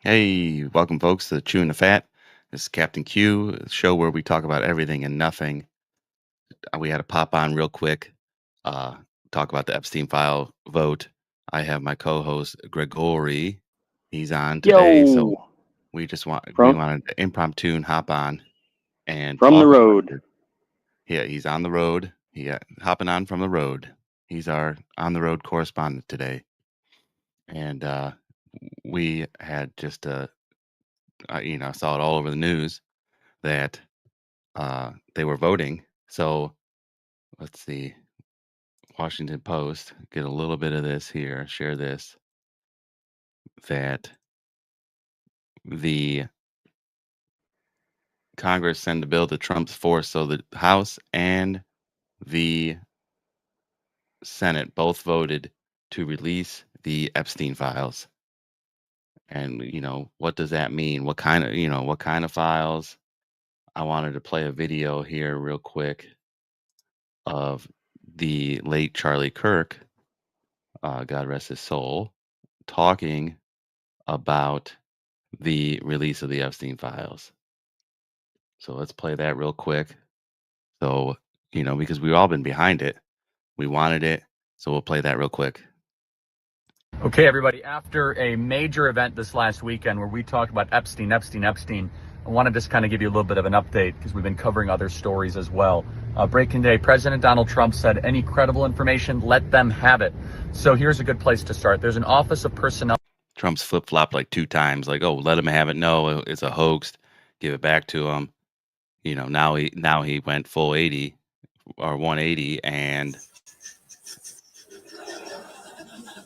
Hey, welcome folks to Chewing the Fat. This is Captain Q, a show where we talk about everything and nothing. We had to pop on real quick, uh, talk about the Epstein file vote. I have my co-host Gregory. He's on today, so Yo, we from wanted to impromptu and hop on and from the talk about road. it. Yeah, he's on the road. Hopping on from the road. He's our on the road correspondent today, and we had just saw it all over the news that they were voting. So let's see, Washington Post, get a little bit of this here, share this, that the Congress sent a bill to Trump's force. So the House and the Senate both voted to release the Epstein files. And, what does that mean? What kind of files? I wanted to play a video here real quick of the late Charlie Kirk, God rest his soul, talking about the release of the Epstein files. So let's play that real quick. So, because we've all been behind it, we wanted it. So we'll play that real quick. Okay, everybody, after a major event this last weekend where we talked about Epstein, I want to just kind of give you a little bit of an update because we've been covering other stories as well. Breaking day, President Donald Trump said, any credible information, let them have it. So here's a good place to start. There's an Office of Personnel. Trump's flip flopped like 2 times, like, oh, let him have it. No, it's a hoax. Give it back to him. Now he went full 80 or 180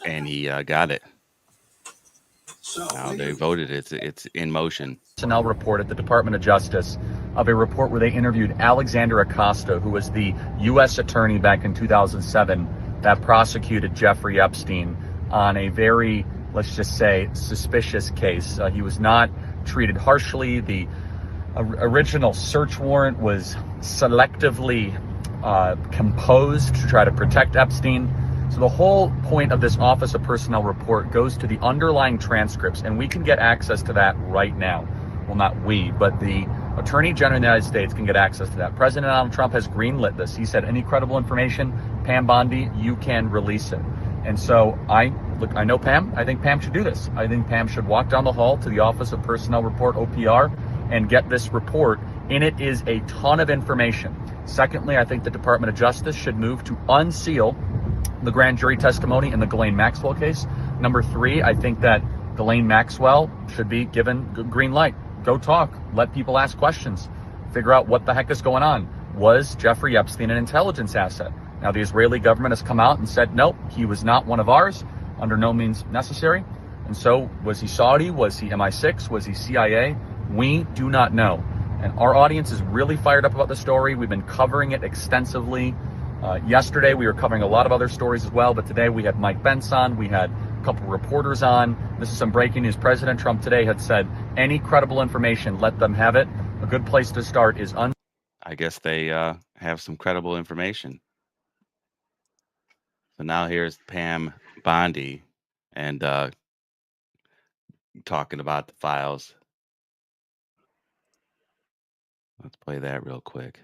and he got it. Now they voted. It's in motion. Personnel report at the Department of Justice of a report where they interviewed Alexander Acosta, who was the U.S. attorney back in 2007 that prosecuted Jeffrey Epstein on a very, let's just say, suspicious case. He was not treated harshly. The original search warrant was selectively composed to try to protect Epstein. So the whole point of this Office of Personnel report goes to the underlying transcripts, and we can get access to that right now. Well, not we, but the Attorney General of the United States can get access to that. President Donald Trump has greenlit this. He said, any credible information, Pam Bondi, you can release it. And so I know Pam. I think Pam should do this. I think Pam should walk down the hall to the Office of Personnel Report, OPR, and get this report. In it is a ton of information. Secondly, I think the Department of Justice should move to unseal the grand jury testimony in the Ghislaine Maxwell case. Number three, I think that Ghislaine Maxwell should be given green light. Go talk. Let people ask questions. Figure out what the heck is going on. Was Jeffrey Epstein an intelligence asset? Now, the Israeli government has come out and said, nope, he was not one of ours, under no means necessary. And so, was he Saudi? Was he MI6? Was he CIA? We do not know. And our audience is really fired up about the story. We've been covering it extensively. Yesterday, we were covering a lot of other stories as well, but today we had Mike Bentz on. We had a couple reporters on. This is some breaking news. President Trump today had said, any credible information, let them have it. A good place to start is I guess they have some credible information. So now here's Pam Bondi and talking about the files. Let's play that real quick.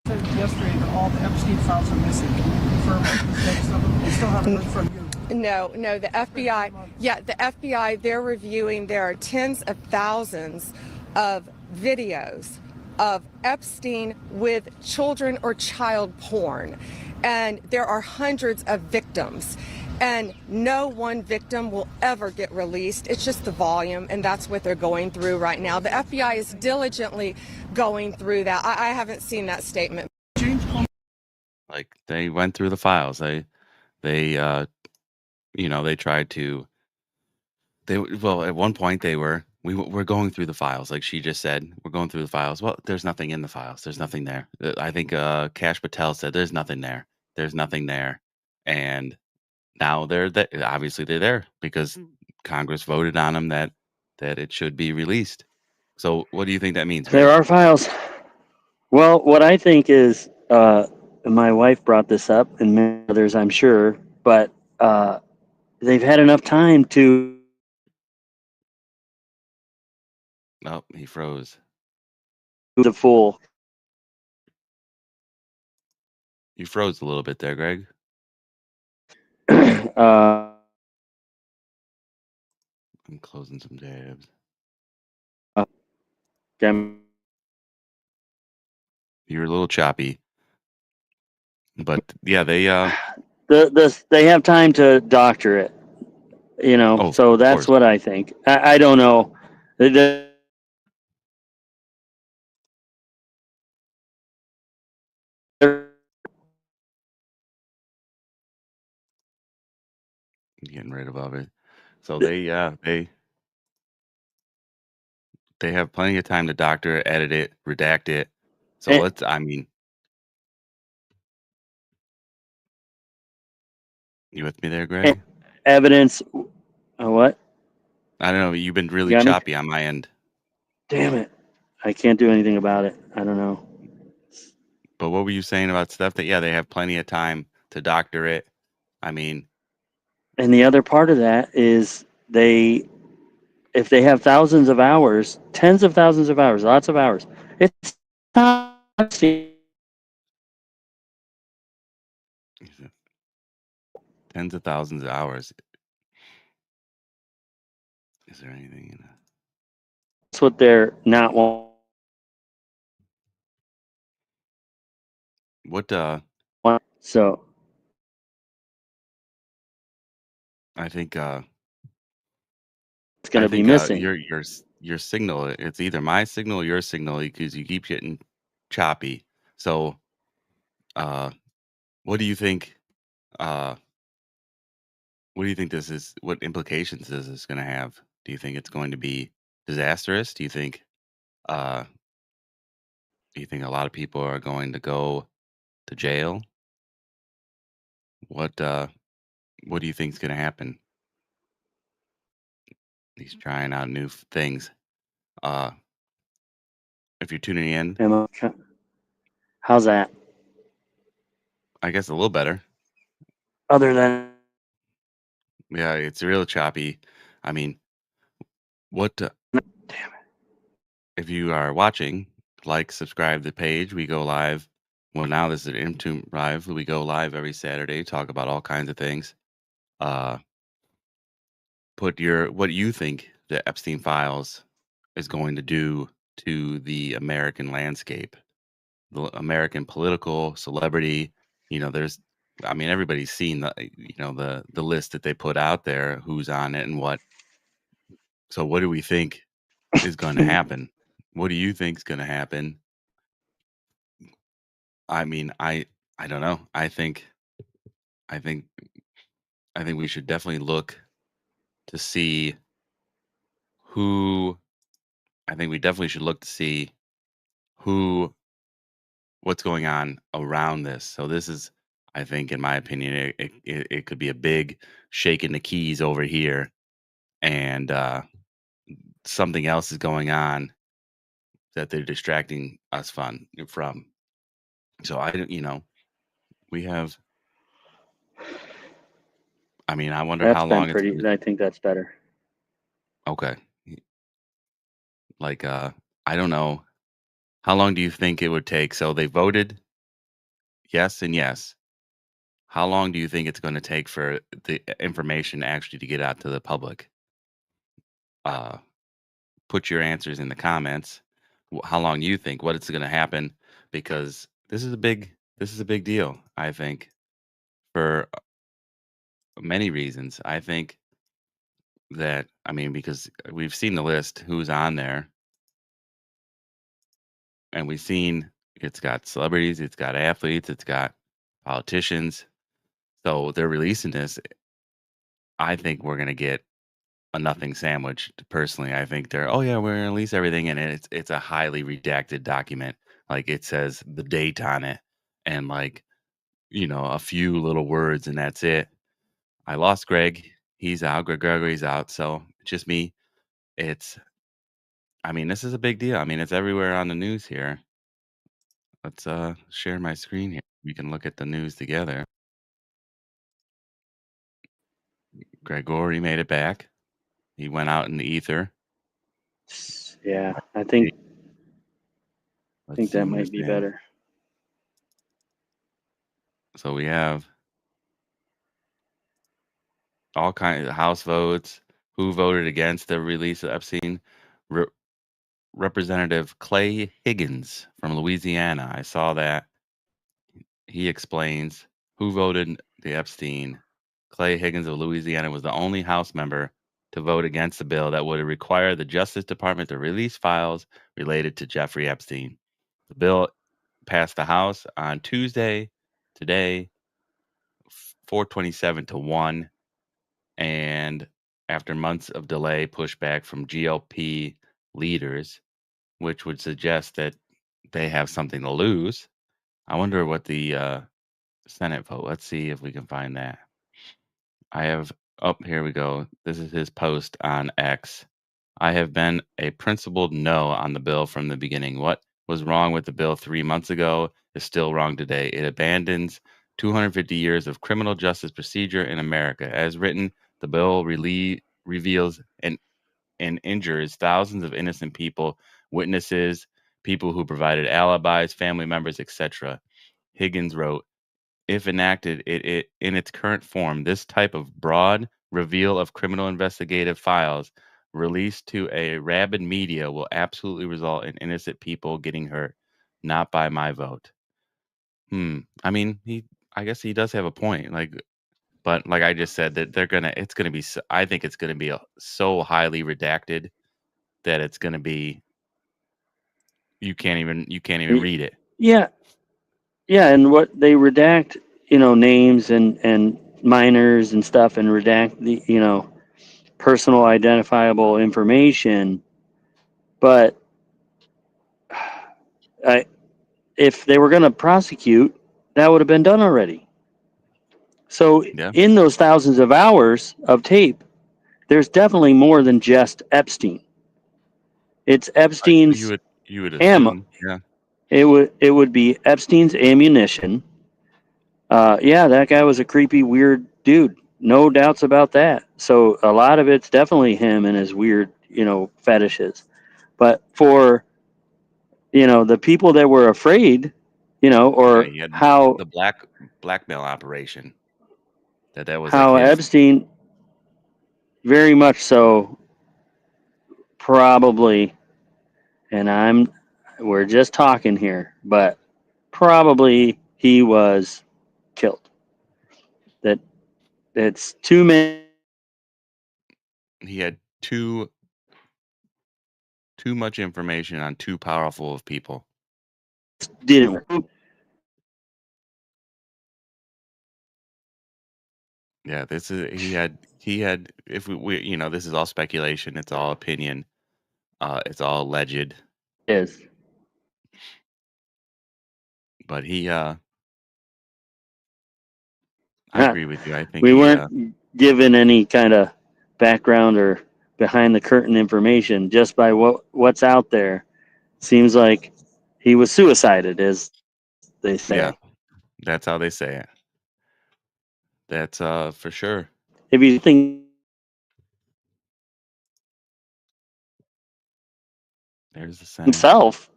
Yesterday that all the Epstein files are missing. Can you confirm the status of them? We still haven't heard from you. No, the FBI, they're reviewing, there are tens of thousands of videos of Epstein with children or child porn. And there are hundreds of victims. And no one victim will ever get released. It's just the volume, and that's what they're going through right now. The FBI is diligently going through that. I haven't seen that statement. Like they went through the files. They tried to. At one point we're going through the files, like she just said. We're going through the files. Well, there's nothing in the files. There's nothing there. I think Kash Patel said there's nothing there. There's nothing there, and now obviously they're there because Congress voted on them that it should be released. So what do you think that means, There Greg? are files. Well, what I think is, my wife brought this up, and many others, I'm sure, but they've had enough time to Oh, he froze. Who's a fool? You froze a little bit there, Greg. uh, I'm closing some tabs. Dem- You're a little choppy. But yeah, they they have time to doctor it, oh, so of that's course. what I think. I don't know. Getting right above it. So they have plenty of time to doctor it, edit it, redact it. So E- let's I mean, you with me there, e- Greg? Evidence. What? I don't know, you've been You really got me? choppy on my end. Damn it. I can't do anything about it. I don't know. But what were you saying about stuff that yeah, they have plenty of time to doctor it? I mean, And the other part of that is if they have thousands of hours, tens of thousands of hours, lots of hours, it's not tens of thousands of hours. Is there anything in that? that's what they're not What want. So I think it's going to be missing. your signal, it's either my signal or your signal because you keep getting choppy. So, uh, what do you think? Uh, what do you think this is? What implications is this going to have? Do you think it's going to be disastrous? Uh, do you think a lot of people are going to go to jail? What what do you think is going to happen? He's trying out new things. Uh, if you're tuning in, How's that? I guess a little better. Other than Yeah, it's real choppy. I mean, what if you are watching, like, subscribe to the page. We go live. Well, now this is an impromptu live. We go live every Saturday, talk about all kinds of things. Uh, put your what you think the Epstein Files is going to do to the American landscape, the American political celebrity. There's, I mean, everybody's seen the list that they put out there, who's on it and what. So, what do we think is going to happen? What do you think is going to happen? I mean, I don't know. I think I think we should definitely look to see who I think we definitely should look to see who what's going on around this. So this is I think in my opinion it could be a big shaking the keys over here and something else is going on that they're distracting us from. So I don't, we have I mean, I wonder that's how been long it's pretty. gonna I think that's better. okay. Like I don't know. How long do you think it would take? So they voted yes and yes. How long do you think it's going to take for the information actually to get out to the public? Uh, put your answers in the comments. How long you think? What is going to happen? Because this is a big deal. I think for many reasons. I think that I mean because we've seen the list who's on there, and we've seen it's got celebrities, it's got athletes, it's got politicians. So they're releasing this. I think we're gonna get a nothing sandwich. Personally, I think they're, oh yeah, we're gonna release everything, and it's a highly redacted document. Like it says the date on it, and like a few little words, and that's it. I lost Greg. He's out. Gregory's out. So it's just me. It's. I mean, this is a big deal. I mean, it's everywhere on the news here. Let's share my screen here. We can look at the news together. Gregory made it back. He went out in the ether. Yeah, I think Let's that zoom this might be in. better. So we have all kinds of House votes. Who voted against the release of Epstein? Re- Representative Clay Higgins from Louisiana. I saw that. He explains who voted the Epstein. Clay Higgins of Louisiana was the only House member to vote against the bill that would require the Justice Department to release files related to Jeffrey Epstein. The bill passed the House on Tuesday, today, 427 to 1. And after months of delay, pushback from GOP leaders, which would suggest that they have something to lose. I wonder what the Senate vote. Let's see if we can find that. I have, oh, here we go. This is his post on X. I have been a principled no on the bill from the beginning. What was wrong with the bill 3 months ago is still wrong today. It abandons 250 years of criminal justice procedure in America. As written, the bill reveals and injures thousands of innocent people, witnesses, people who provided alibis, family members, etc. Higgins wrote, if enacted it in its current form, this type of broad reveal of criminal investigative files released to a rabid media will absolutely result in innocent people getting hurt. Not by my vote. I mean, I guess he does have a point. But like I just said, that it's gonna be. I think it's gonna be so highly redacted that it's gonna be. You can't even read it. Yeah, yeah, and what they redact, names and minors and stuff, and redact the personal identifiable information. But I, if they were going to prosecute, that would have been done already. So Yeah, in those thousands of hours of tape, there's definitely more than just Epstein. It's you Epstein's would you would ammo. assume. Yeah, It would be Epstein's ammunition. Yeah, that guy was a creepy, weird dude. No doubts about that. So a lot of it's definitely him and his weird, fetishes. But for the people that were afraid, yeah. or He had how the blackmail operation. That was like how his. Epstein very much so probably, and we're just talking here, but probably he was killed. That it's too many He had too much information on too powerful of people. didn't work. Yeah, this is he had if we this is all speculation, it's all opinion, it's all alleged, Is but I agree with you. I think we he weren't given any kind of background or behind the curtain information just by what's out there. Seems like he was suicided, as they yeah, say. that's how they say it. That's for sure. If you think There's the Senate, himself,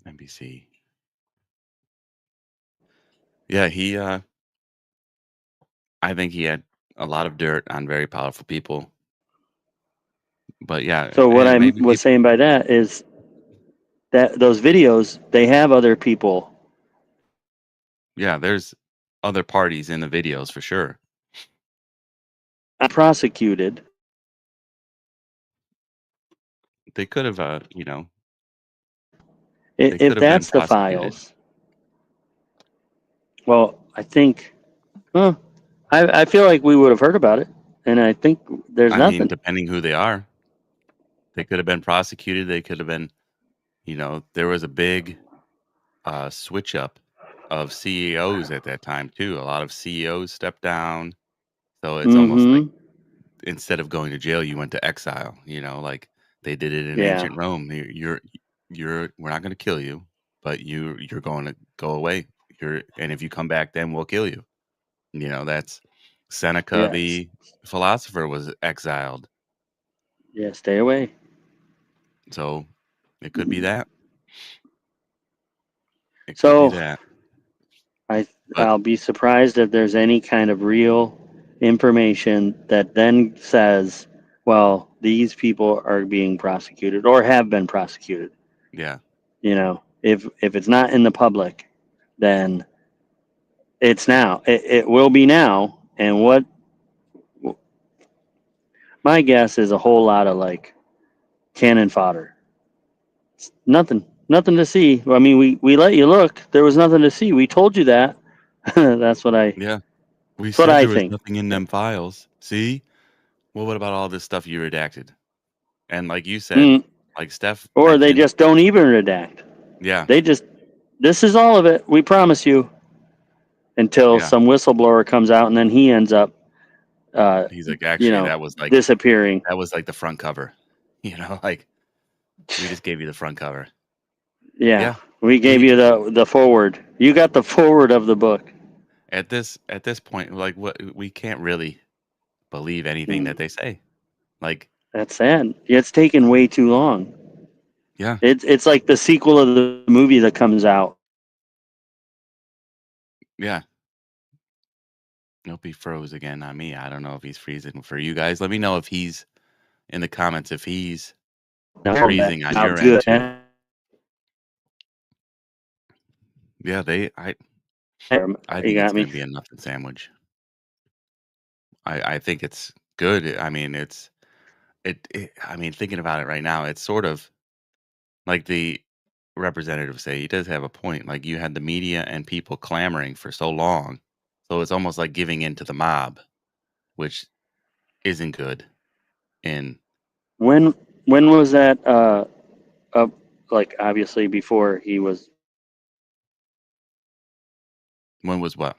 NBC. Yeah, I think he had a lot of dirt on very powerful people. But yeah, so what and I maybe was people. saying by that is that those videos they have other people Yeah, there's other parties in the videos for sure. prosecuted. They could have, they could If have been that's the prosecuted. files, well, I think, huh, I feel like we would have heard about it, and I think there's I mean, nothing. depending who they are, they could have been prosecuted. They could have been, there was a big switch up of CEOs at that time too. A lot of CEOs stepped down, so it's almost like Mm-hmm. instead of going to jail, you went to exile. Like they did it in Yeah. ancient Rome. We're not going to kill you, but you're going to go away. And if you come back, then we'll kill you. That's Seneca, Yes. the philosopher, was exiled. Yeah, stay away. So it could be that. It could be So that. I But I'll be surprised if there's any kind of real information that then says, well, these people are being prosecuted or have been prosecuted. yeah, You know, if it's not in the public, then it's now. It will be now. And what my guess is a whole lot of like cannon fodder. Nothing to see. I mean, we let you look. There was nothing to see. We told you that. That's what I. yeah. We That's what said I there was think. nothing in them files. See? Well, what about all this stuff you redacted? And like you said, Mm, like Steph or they mentioned, just don't even redact. yeah, They just. This is all of it. We promise you. Until yeah. some whistleblower comes out, and then he ends up, uh, He's like, you actually, know, disappearing. that was like the front cover. Like we just gave you the front cover. Yeah, Yeah. we gave We you the forward. You got the forward of the book. at this point, like what we can't really believe anything that Mm, they say. Like, that's sad. It's taken way too long. yeah, It's like the sequel of the movie that comes out. yeah. Nope, he froze again on me. I don't know if he's freezing for you guys. Let me know if he's in the comments if he's freezing on Out your end good. too. Yeah, I You think it's got gonna me. be a nothing sandwich. I think it's good. I mean, I mean, thinking about it right now, it's sort of like the representative say he does have a point. Like you had the media and people clamoring for so long, so it's almost like giving in to the mob, which isn't good. In When when was that? Up like obviously before he was when was what?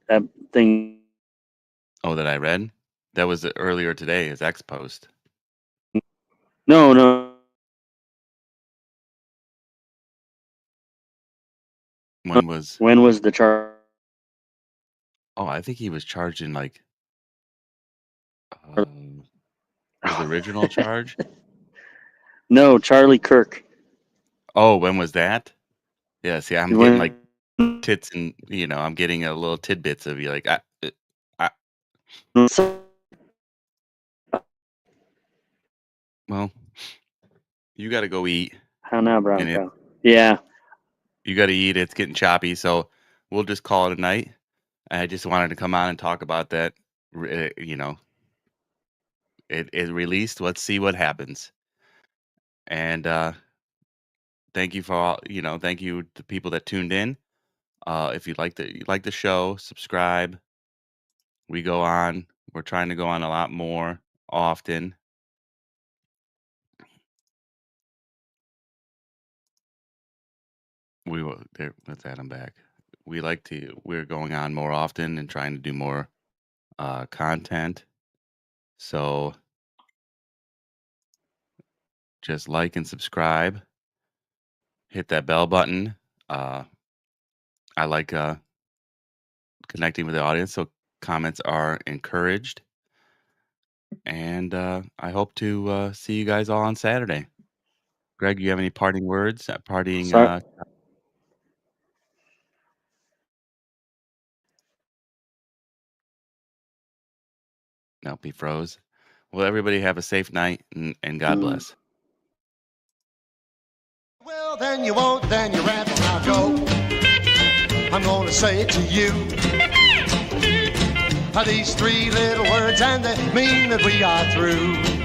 that thing. Oh, that I read. That was earlier today. His ex post. No, no. When was? When was the charge? Oh, I think he was charged in like his original charge. No, Charlie Kirk. Oh, when was that? Yeah. See, I'm getting like When tits and I'm getting a little tidbits of you like I well, you got to go eat how now, and Bronco? Yeah. you got to eat. It's getting choppy, so we'll just call it a night. I just wanted to come on and talk about that. It released. Let's see what happens. And thank you for all. Thank you to people that tuned in. If you like the show, subscribe. We go on. We're trying to go on a lot more often. We will. There. Let's add them back. We're going on more often and trying to do more content. So just like and subscribe. Hit that bell button. I like connecting with the audience, so comments are encouraged. And I hope to see you guys all on Saturday. Greg, you have any parting words? Parting? Sorry. Nope, he froze. Well, everybody have a safe night and God bless. Well, then you won't, then you rant, now Joe. I'm gonna say it to you. These three little words and they mean that we are through.